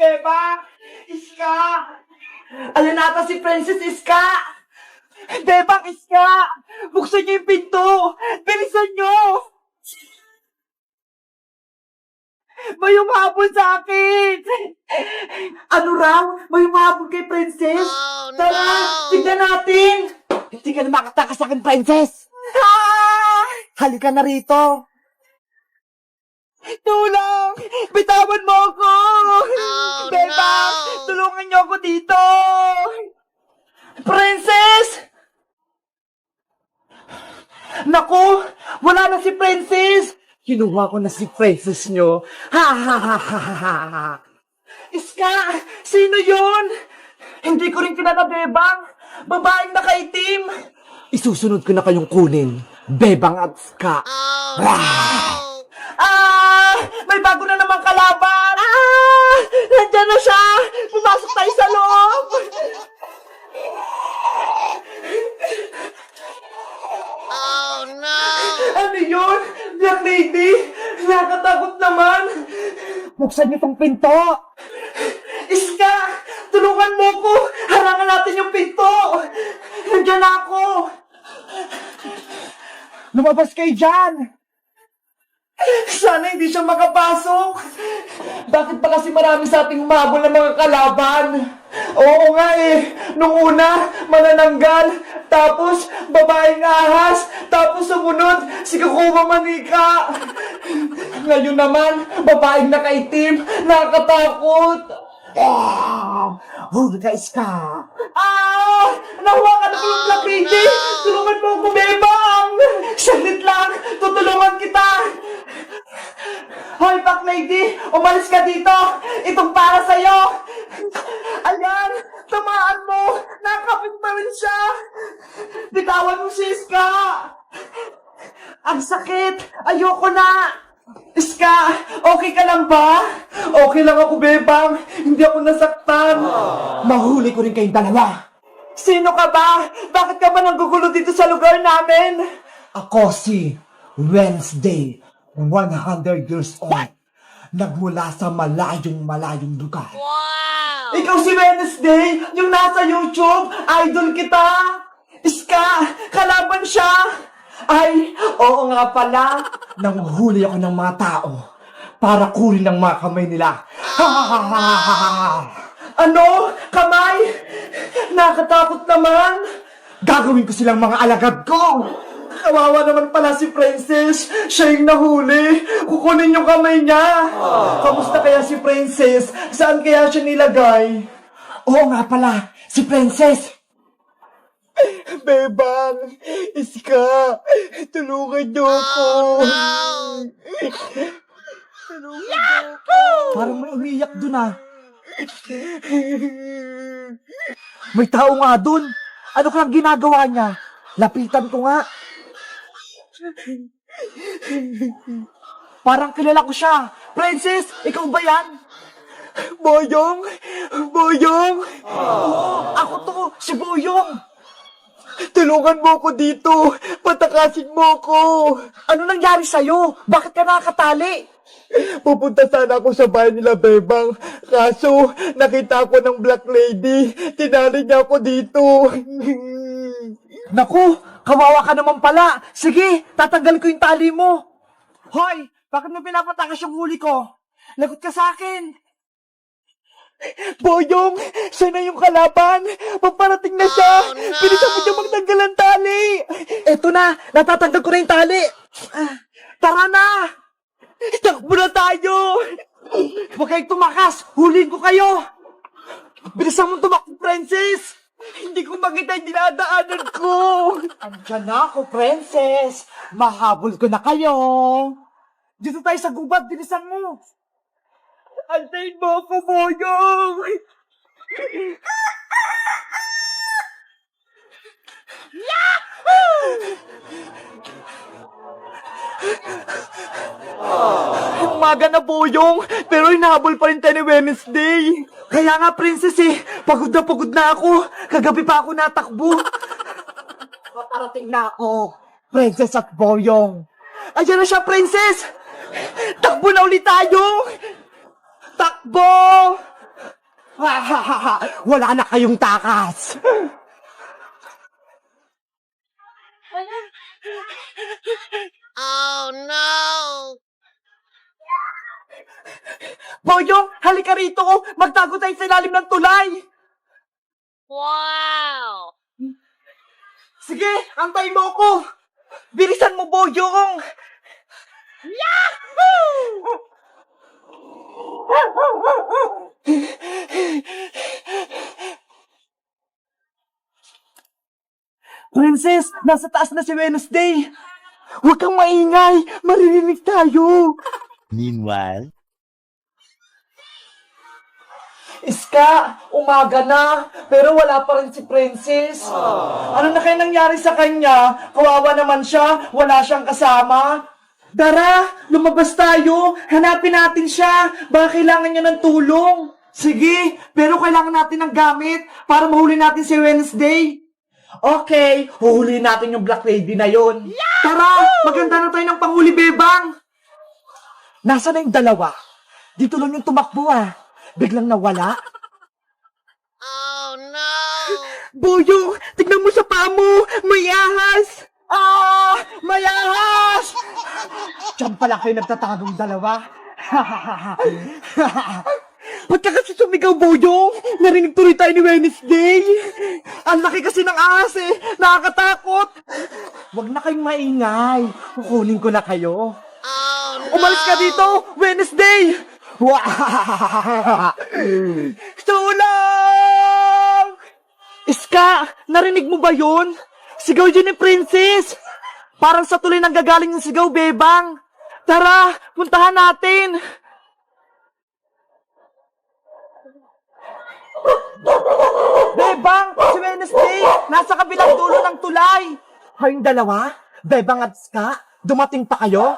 Bebang! Iska! Ayan nata si Princess Iska! Bebang Iska! Buksan niyo yung pinto! Bilisan niyo! May umabol sa akin! Ano raw? May umabol kay Princess? Tara! Tignan natin! Hindi ka na makatakas sa akin, Princess! Ah! Halika na rito! Tulong! Bitawan mo ako! Bebang! Tulungan niyo ako dito! Princess! Naku! Wala na si Princess! Kinuha ko na si Princess niyo. Ha ha ha ha ha ha! Iska! Sino yun? Hindi ko rin kilala, Bebang! Babaeng nakaitim! Isusunod ko na kayong kunin. Bebang at Iska. Ah! May bago na namang kalaban! Ah! Nandiyan na siya! Pumasok tayo sa loob! Ano yun? Black Lady? Nakakatakot naman! Buksan niyo tong pinto! Iska! Tulungan mo ko! Harangan natin yung pinto! Nandiyan na ako! Lumabas kayo dyan! Sana hindi siya makapasok! Bakit pa kasi marami sa ating umabol ng mga kalaban? Oo nga eh! Nung una, manananggal, tapos babaeng ahas, tapos sumunod, si Kukuha Manika! Ngayon naman, babaeng nakaitim, nakakatakot! Huli ka, Iska! Nahuwa ka na ko yung Black Lady! Tulungan mo ako, Bebang! Saglit lang! Tutulungan kita! Hoy, Black Lady! Umalis ka dito! Itong para sa'yo! Ayan! Tamaan mo! Nakapit pa rin siya! Bitawan mo si Iska! Ang sakit! Ayoko na! Iska! Okay ka lang ba? Okay lang ako, Bebang! Hindi ako nasaktan! Mahuli ko rin kayong dalawa! Sino ka ba? Bakit ka ba nanggugulo dito sa lugar namin? Ako si Wednesday, 100 years old. Nagmula sa malayong lugar. Wow! Ikaw si Wednesday, yung nasa YouTube, idol kita! Iska, kalaban siya! Ay, oo nga pala, nanguhuli ako ng mga tao para kunin ang mga kamay nila. Ano? Kamay? Nakatakot naman! Gagawin ko silang mga alagad ko! Kawawa naman pala si Princess. Siya yung nahuli. Kukunin yung kamay niya. Kamusta kaya si Princess? Saan kaya siya nilagay? Oo nga pala, si Princess. Bebang, Iska, tulungan niyo ako. Tulungan niyo ako. Parang may umiyak dun ah. May tao nga dun. Ano kang ginagawa niya? Lapitan ko nga. Parang kilala ko siya. Princess, ikaw ba yan? Boyong? Boyong? Oo, ako to, si Boyong. Tulungan mo ko dito. Patakasin mo ko. Ano nangyari sa'yo? Bakit ka nakakatali? Pupunta sana ako sa bahay nila, Bebang. Kaso, nakita ko ng Black Lady. Tinali niya ako dito. Naku, kawawa ka naman pala. Sige, tatanggal ko yung tali mo. Hoy, bakit mo pinapatakas yung huli ko? Lagot ka sa akin. Boyong, siya na yung kalaban. Paparating na siya. Bilisan mo niya magtanggal ang tali. Eto na, natatanggal ko na yung tali. Tara na. Takbo na tayo! Huwag kayong tumakas! Huliin ko kayo! Bilisan mo tumakbo, Princess! Hindi ko makita yung dinadaanan ko! Andiyan na ako, Princess! Mahabol ko na kayo! Dito tayo sa gubat, bilisan mo! Antayin mo ako, Boyong! Umaga na, Boyong, pero hinahabol pa rin tayo ni Wednesday. Kaya nga, Princess pagod na ako. Kagabi pa ako natakbo. Paparating na ako, Princess at Boyong. Ayan na siya, Princess! Takbo na ulit tayo! Takbo! Wala na kayong takas! Oh no! Boyong, halika rito! Magtago tayo sa ilalim ng tulay! Wow! Sige, antay mo ko! Bilisan mo, Boyong! Yahoo! Princess, nasa taas na si Wednesday! Huwag kang maingay! Maririnig tayo! Meanwhile, Iska, umaga na, pero wala pa rin si Princess. Ano na kaya nangyari sa kanya? Kawawa naman siya, wala siyang kasama. Tara, lumabas tayo, hanapin natin siya. Baka kailangan niya ng tulong. Sige, pero kailangan natin ng gamit para mahuli natin si Wednesday. Okay, huhuli natin yung Black Lady na yon. Tara, maganda na tayo ng panghuli, Bebang. Nasaan na yung dalawa? Dito lang yung tumakbo Biglang nawala. Oh no! Boyong, tignan mo sa paa mo! May ahas! May ahas! Diyan pala kayo nagtatagong dalawa. Ba't ka kasi sumigaw, Boyong? Narinig tuloy tayo ni Wednesday. Ang laki kasi ng ahas Nakakatakot. Huwag na kayong maingay. Kukunin ko na kayo. Oh no! Umalis ka dito, Wednesday! Tulong! Iska, narinig mo ba yun? Sigaw yun ni Princess! Parang sa tuloy nang gagaling yung sigaw, Bebang! Tara, puntahan natin! Bebang, si Wednesday, nasa kabilang dulo ng tulay! Kayong dalawa, Bebang at Iska, dumating pa kayo?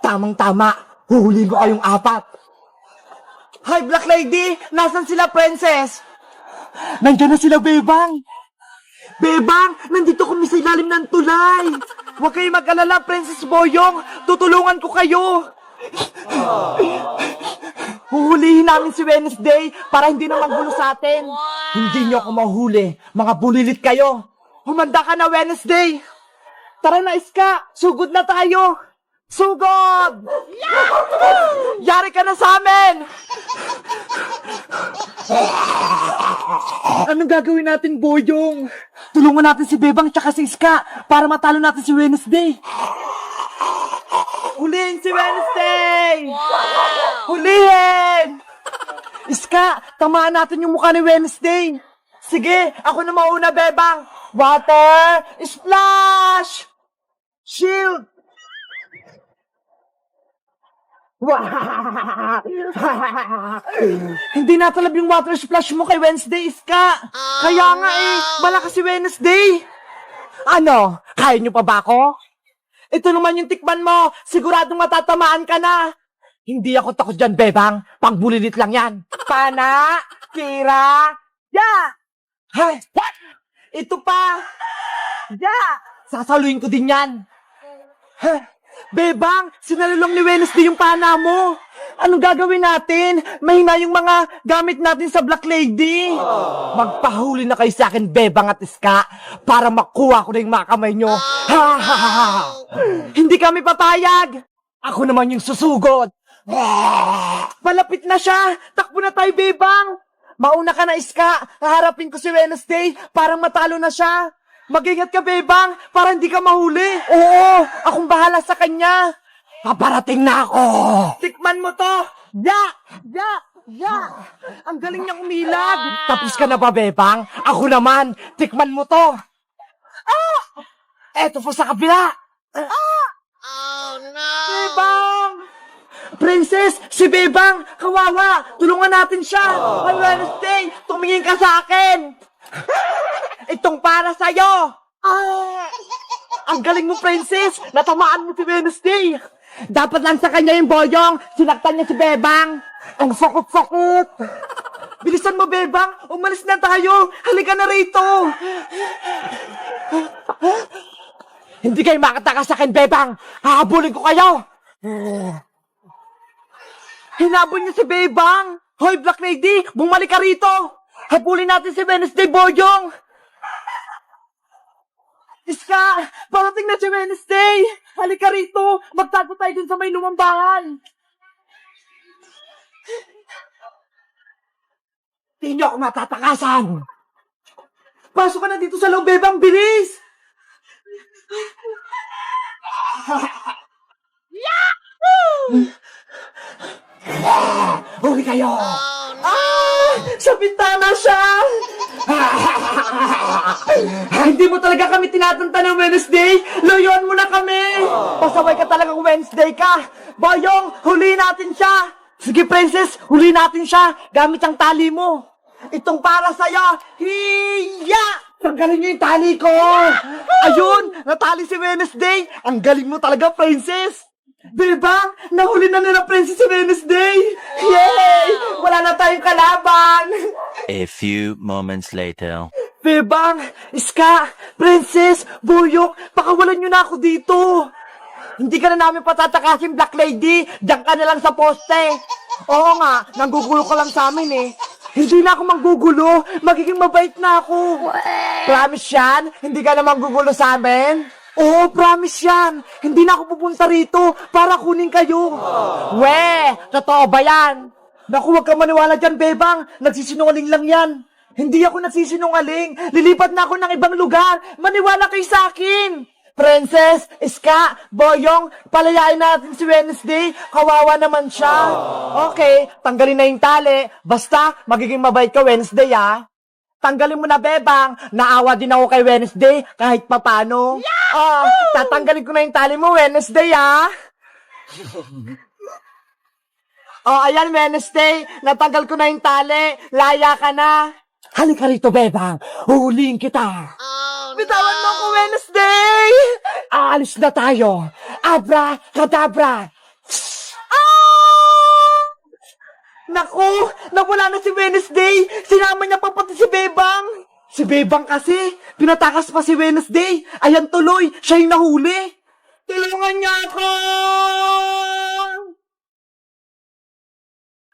Tamang-tama, huhuli ko kayong apat! Hi, Black Lady! Nasaan sila, Princess? Nandiyan na sila, Bebang! Bebang! Nandito kami sa ilalim ng tulay! Huwag kayong mag-alala, Princess Boyong! Tutulungan ko kayo! Huhulihin namin si Wednesday para hindi na magulo sa atin! Hindi niyo ako mahuli! Mga bulilit kayo! Humanda ka na, Wednesday! Tara na, Iska! Sugod na tayo! Sugod! Yari ka na sa amin! Anong gagawin natin, Boyong? Tulungan natin si Bebang tsaka si Iska para matalo natin si Wednesday. Hulihin si Wednesday! Hulihin! Iska, tamaan natin yung mukha ni Wednesday. Sige, ako na mauna, Bebang. Water! Splash! Shield! Hindi natalab yung water splash mo kay Wednesday, Iska. Kaya nga malakas si Wednesday. Ano? Kaya nyo pa ba ako? Ito naman yung tikman mo. Siguradong matatamaan ka na. Hindi ako takot dyan, Bebang. Pangbulilit lang yan. Pana, Kira, Hay, what? Ito pa. Sasaluin ko din yan. Bebang, sinalulong ni Wednesday yung pana mo. Anong gagawin natin? Mahina yung mga gamit natin sa Black Lady. Magpahuli na kayo sa akin, Bebang at Iska, para makuha ko na yung mga kamay nyo. Hindi kami papayag. Ako naman yung susugod. Malapit na siya. Takbo na tayo, Bebang. Mauna ka na, Iska. Haharapin ko si Wednesday para matalo na siya. Mag-ingat ka, Bebang, para hindi ka mahuli. Oo, akong bahala sa kanya. Paparating na ako. Tikman mo to. Ang galing niyang umilag. Tapos ka na ba, Bebang? Ako naman. Tikman mo to. Eto po sa kabila. Oh no! Bebang! Princess, si Bebang, kawawa. Tulungan natin siya. Ay, Wednesday, tumingin ka sa akin. Itong para sa'yo! Ang galing mo, Princess! Natamaan mo si Wednesday! Dapat lang sa kanya yung Boyong! Sinaktan niya si Bebang! Ang sakot-sakot! Bilisan mo, Bebang! Umalis na tayo! Halika na rito! Hindi kayo makatakas sa akin, Bebang! Hahabulin ko kayo! Hinabol niya si Bebang! Hoy, Black Lady! Bumalik ka rito! Habulin natin si Wednesday Boyong! Iska! Parating na si Wednesday! Halika rito! Magtago tayo dun sa may lumang bahay! Hindi niyo ako matatakasan! Pasok ka na dito sa loob, Bebang! Bilis! Huli kayo! Oh, no! Sa bintana siya! Hindi mo talaga kami tinatanta ng Wednesday! Loyon mo na kami! Pasaway ka talagang Wednesday ka! Boyong, huli natin siya! Sige, Princess, huli natin siya! Gamit ang tali mo! Itong para sa'yo! Hiya! Tanggalin niyo yung tali ko! Ayun! Natali si Wednesday! Ang galing mo talaga, Princess! Bebang! Nahuli na nila Princess si Wednesday! Yay! Wala na tayong kalaban! A few moments later. Bebang! Iska! Princess! Boyok! Pakawalan nyo na ako dito! Hindi ka na namin patatakasin, Black Lady! Diyan ka na lang sa poste! Oo nga, nanggugulo ka lang sa amin eh. Hindi na ako manggugulo! Magiging mabait na ako! Promise yan? Hindi ka na manggugulo sa amin? Oo, promise yan! Hindi na ako pupunta rito para kunin kayo! We! Totoo ba yan? Naku, huwag kang maniwala dyan, Bebang! Nagsisinungaling lang yan! Hindi ako nagsisinungaling! Lilipat na ako ng ibang lugar! Maniwala kayo sa akin! Princess, Iska, Boyong, palayain natin si Wednesday. Kawawa naman siya. Okay, tanggalin na yung tali. Basta, magiging mabait ka Wednesday, ah. Tanggalin mo na, Bebang. Naawa din ako kay Wednesday, kahit papano. Tatanggalin ko na yung tali mo, Wednesday, ah. Ayan, Wednesday. Natanggal ko na yung tali. Laya ka na. Halika rito, Bebang. Huhulihin kita. Oh, Bitawan mo ako, no! Wednesday! Aalis na tayo. Abra, kadabra. Naku, nawala na si Wednesday. Sinama niya pa pati si Bebang. Si Bebang kasi, pinatakas pa si Wednesday. Ayan tuloy, siya yung nahuli. Tulungan niya ako!